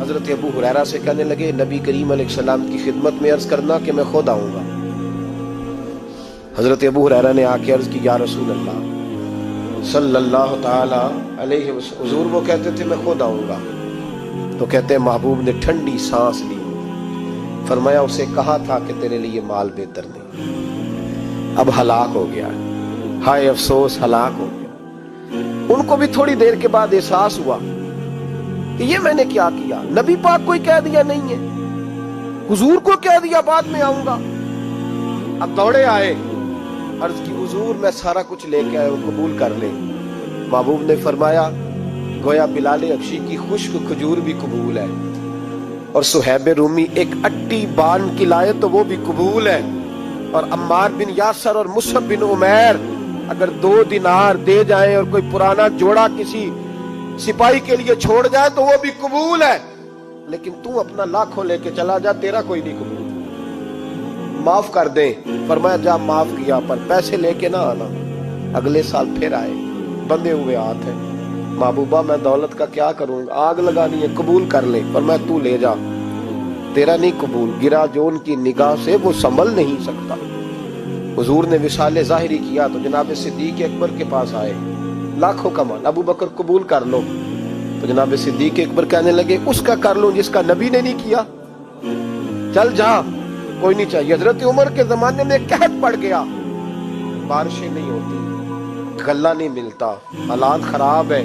حضرت ابو ہریرہ سے کہنے لگے نبی کریم علیہ السلام کی خدمت میں عرض کرنا کہ میں خود آؤں گا۔ حضرت ابو ہریرہ نے آ کے عرض کی یا رسول اللہ صلی اللہ تعالی علیہ وسلم، حضور وہ کہتے تھے میں خود آؤں گا، تو کہتے ہیں محبوب نے ٹھنڈی سانس لی، فرمایا اسے کہا تھا کہ تیرے لیے مال بہتر نہیں، اب ہلاک ہو گیا، ہائے افسوس ہلاک ہو گیا۔ ان کو بھی تھوڑی دیر کے بعد احساس ہوا کہ یہ میں نے کیا کیا، نبی پاک کو ہی کہہ دیا نہیں ہے، حضور کو کہہ دیا بعد میں آؤں گا۔ اب دوڑے آئے، عرض کی حضور میں سارا کچھ لے کے آئے ہوں، قبول کر لیں۔ محبوب نے فرمایا گویا بلال حبشی کی خشک کھجور بھی قبول ہے، اور صہیب رومی ایک اٹی بان کی لائے تو وہ بھی قبول ہے، اور عمار بن یاسر اور مصعب بن عمیر اگر 2 دینار دے جائیں اور کوئی پرانا جوڑا کسی سپاہی کے لیے چھوڑ جائے تو وہ بھی قبول ہے، لیکن تو اپنا لاکھوں لے کے چلا جا، تیرا کوئی نہیں قبول، معاف کر دیں۔ فرمایا جا معاف کیا، پر پیسے لے کے نہ آنا۔ اگلے سال پھر آئے، بندے ہوئے ہاتھ ہیں، محبوبہ میں دولت کا کیا کروں گا، آگ لگانی ہے، قبول کر لے۔ فرمایا تو لے جا، تیرا نہیں قبول، گرا جو ان کی نگاہ سے وہ سنبھل نہیں سکتا۔ حضور نے وصال ظاہری کیا تو جناب صدیق اکبر کے پاس آئے، لاکھوں کا مال، ابو بکر قبول کر لو، تو جناب صدیق اکبر کہنے لگے اس کا کر لوں جس کا نبی نے نہیں کیا، چل جا کوئی نہیں چاہیے۔ حضرت عمر کے زمانے میں قحط پڑ گیا، بارشیں نہیں ہوتی، غلہ نہیں ملتا، حالات خراب ہے،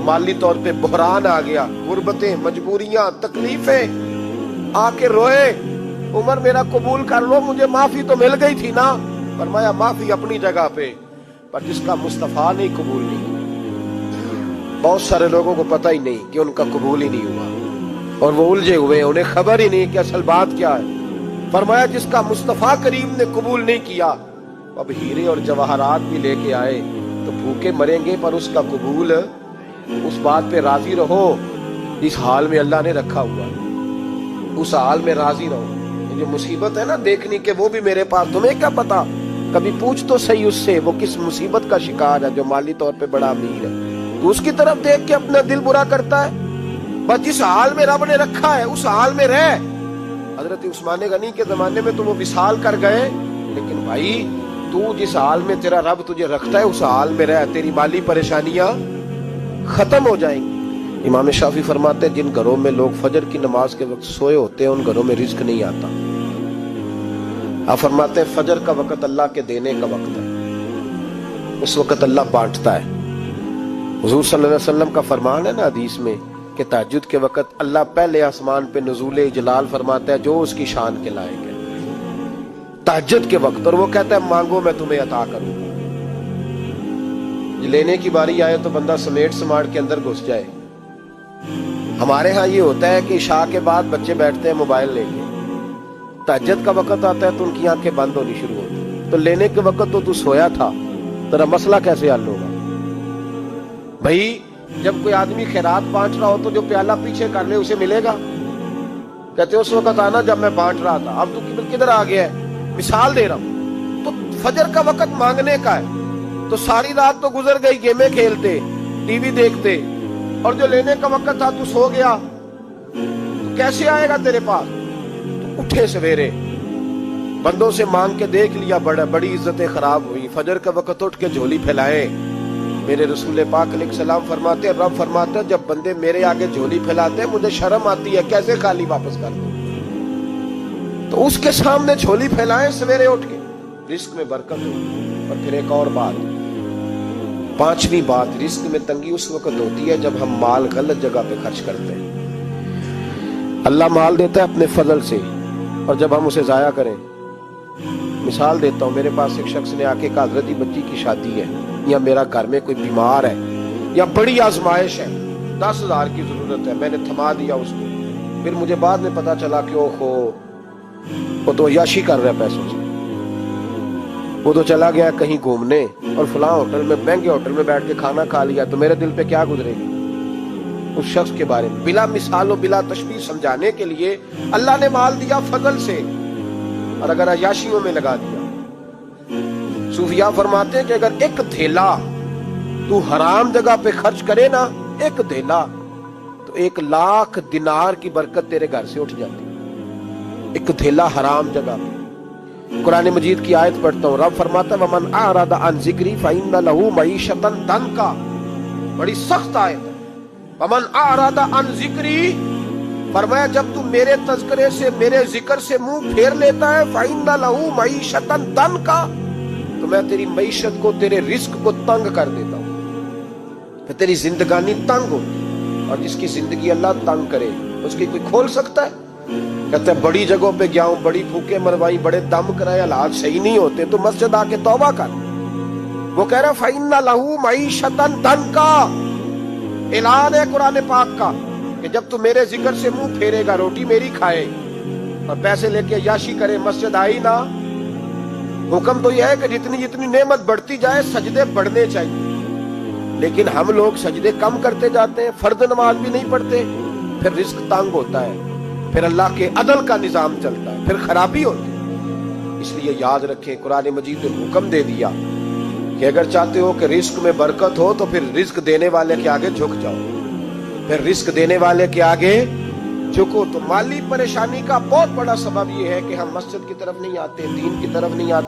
مالی طور پہ بحران آ گیا، غربتیں، مجبوریاں، تکلیفیں، آ کے روئے عمر میرا قبول کر لو، مجھے معافی تو مل گئی تھی نا۔ فرمایا معافی اپنی جگہ پہ، پر جس کا مصطفیٰ نہیں قبول نہیں۔ بہت سارے لوگوں کو پتہ ہی نہیں کہ ان کا قبول ہی نہیں ہوا، اور وہ الجھے ہوئے، انہیں خبر ہی نہیں کہ اصل بات کیا ہے۔ فرمایا جس کا مصطفیٰ کریم نے قبول نہیں کیا، اب ہیرے اور جواہرات بھی لے کے آئے تو بھوکے مریں گے، پر اس کا قبول، اس بات پہ راضی رہو اس حال میں اللہ نے رکھا ہوا، اس حال میں راضی رہو۔ یہ جو مصیبت ہے نا دیکھنی کہ وہ بھی میرے پاس، تمہیں کیا پتا، کبھی پوچھ تو صحیح اس سے وہ کس مصیبت کا شکار ہے، جو مالی طور پہ بڑا امیر ہے، تو اس کی طرف دیکھ کے اپنا دل برا کرتا ہے۔ بس جس حال میں رب نے رکھا ہے اس حال میں رہ۔ حضرت عثمان غنی کے زمانے میں تو وہ وصال کر گئے، لیکن بھائی تو جس حال میں تیرا رب تجھے رکھتا ہے اس حال میں رہ، تیری مالی پریشانیاں ختم ہو جائیں گی۔ امام شافعی فرماتے ہیں جن گھروں میں لوگ فجر کی نماز کے وقت سوئے ہوتے ہیں ان گھروں میں رزق نہیں آتا۔ آپ فرماتے ہیں فجر کا وقت اللہ کے دینے کا وقت ہے، اس وقت اللہ بانٹتا ہے۔ حضور صلی اللہ علیہ وسلم کا فرمان ہے نا حدیث میں کہ تہجد کے وقت اللہ پہلے آسمان پہ نزول جلال فرماتا ہے جو اس کی شان کے لائق ہے تہجد کے وقت، اور وہ کہتا ہے مانگو میں تمہیں عطا کروں گا۔ لینے کی باری آئے تو بندہ سمیٹ سماٹ کے اندر گھس جائے۔ ہمارے ہاں یہ ہوتا ہے کہ عشاء کے بعد بچے بیٹھتے ہیں موبائل لے کے، تہجد کا وقت آتا ہے تو ان کی آنکھیں بند ہونی شروع ہوتی، تو لینے کے وقت تو سویا تھا، تیرا مسئلہ کیسے حل ہوگا؟ بھائی جب کوئی آدمی خیرات بانٹ رہا ہو تو جو پیالہ پیچھے کر لے اسے ملے گا؟ کہتے اس وقت آنا جب میں بانٹ رہا تھا، اب تو کدھر آ گیا ہے؟ مثال دے رہا ہوں۔ تو فجر کا وقت مانگنے کا ہے، تو ساری رات تو گزر گئی گیمیں کھیلتے، ٹی وی دیکھتے، اور جو لینے کا وقت تھا تو سو گیا، تو کیسے آئے گا تیرے پاس؟ تو اٹھے سویرے، بندوں سے مانگ کے دیکھ لیا، بڑی عزتیں خراب ہوئی، فجر کا وقت اٹھ کے جھولی پھیلائے۔ میرے رسول پاک علیہ السلام فرماتے ہیں، رب فرماتے ہیں جب بندے میرے آگے جھولی پھیلاتے ہیں مجھے شرم آتی ہے، کیسے خالی واپس کر دوں؟ تو اس کے سامنے جھولی پھیلائیں سویرے اٹھ کے، رزق میں برکت ہو۔ اور پھر ایک اور بات، 5ویں بات، رزق میں تنگی اس وقت ہوتی ہے جب ہم مال غلط جگہ پہ خرچ کرتے ہیں۔ اللہ مال دیتا ہے اپنے فضل سے، اور جب ہم اسے ضائع کریں، مثال دیتا ہوں، میرے پاس ایک شخص نے آ کے کہا حضرت بچی کی شادی ہے، یا میرا گھر میں کوئی بیمار ہے، یا بڑی آزمائش ہے، 10,000 کی ضرورت ہے، میں نے تھما دیا اس کو، پھر مجھے بعد میں پتا چلا کہ وہ تو عیاشی کر رہا ہے پیسوں سے، وہ تو چلا گیا کہیں گھومنے اور فلاں ہوٹل میں، مہنگے ہوٹل میں بیٹھ کے کھانا کھا لیا، تو میرے دل پہ کیا گزرے گی؟ اس شخص کے بارے میں بلا مثال و بلا تشبیہ سمجھانے کے لیے اللہ نے مال دیا فضل سے، اور اگر عیاشیوں میں لگا دیا۔ صوفیاء فرماتے ہیں کہ اگر ایک دھیلا تو حرام جگہ پہ خرچ کرے نا، ایک دھیلا، تو تو 1,00,000 دینار کی برکت تیرے گھر سے اٹھ جاتی. ایک دھیلا حرام جگہ پہ. قرآن مجید کی آیت پڑھتا ہوں, رب فرماتا ہے وَمَنْ أَعْرَضَ عَنْ ذِكْرِي فَإِنَّ لَهُ مَعِيشَةً ضَنْكًا. بڑی سخت آیت ہے. وَمَنْ أَعْرَضَ عَنْ ذِكْرِي, فرمایا جب تو میرے تذکرے سے, میرے ذکر سے منہ پھیر لیتا ہے, فَإِنَّ لَهُ مَعِيشَةً ضَنْكًا, تو میں تیری معیشت کو, تیرے رزق کو تنگ کر دیتا ہوں. پھر تیری زندگانی تنگ ہوتی ہے, اور جس کی زندگی اللہ تنگ کرے اس کی کوئی کھول سکتا ہے؟ کہتے ہیں بڑی جگہوں پہ گیا ہوں, بڑی پھوکے مروائی, بڑے دم کرائے, حالات صحیح نہیں ہوتے, تو مسجد آ کے توبہ کر. وہ کہہ رہا فَإِنَّ لَهُ مَعِيشَةً ضَنْكًا. اعلان ہے قرآن پاک کا کہ جب تو میرے ذکر سے منہ پھیرے گا, روٹی میری کھائے اور پیسے لے کے عیاشی کرے, مسجد آئی نہ. حکم تو یہ ہے کہ جتنی جتنی نعمت بڑھتی جائے سجدے بڑھنے چاہیے, لیکن ہم لوگ سجدے کم کرتے جاتے ہیں, فرض نماز بھی نہیں پڑھتے, پھر رزق تنگ ہوتا ہے, پھر اللہ کے عدل کا نظام چلتا ہے, پھر خرابی ہوتی ہے. اس لیے یاد رکھیں قرآن مجید نے حکم دے دیا کہ اگر چاہتے ہو کہ رزق میں برکت ہو تو پھر رزق دینے والے کے آگے جھک جاؤ, پھر رزق دینے والے کے آگے جھکو. تو مالی پریشانی کا بہت بڑا سبب یہ ہے کہ ہم مسجد کی طرف نہیں آتے, دین کی طرف نہیں آتے.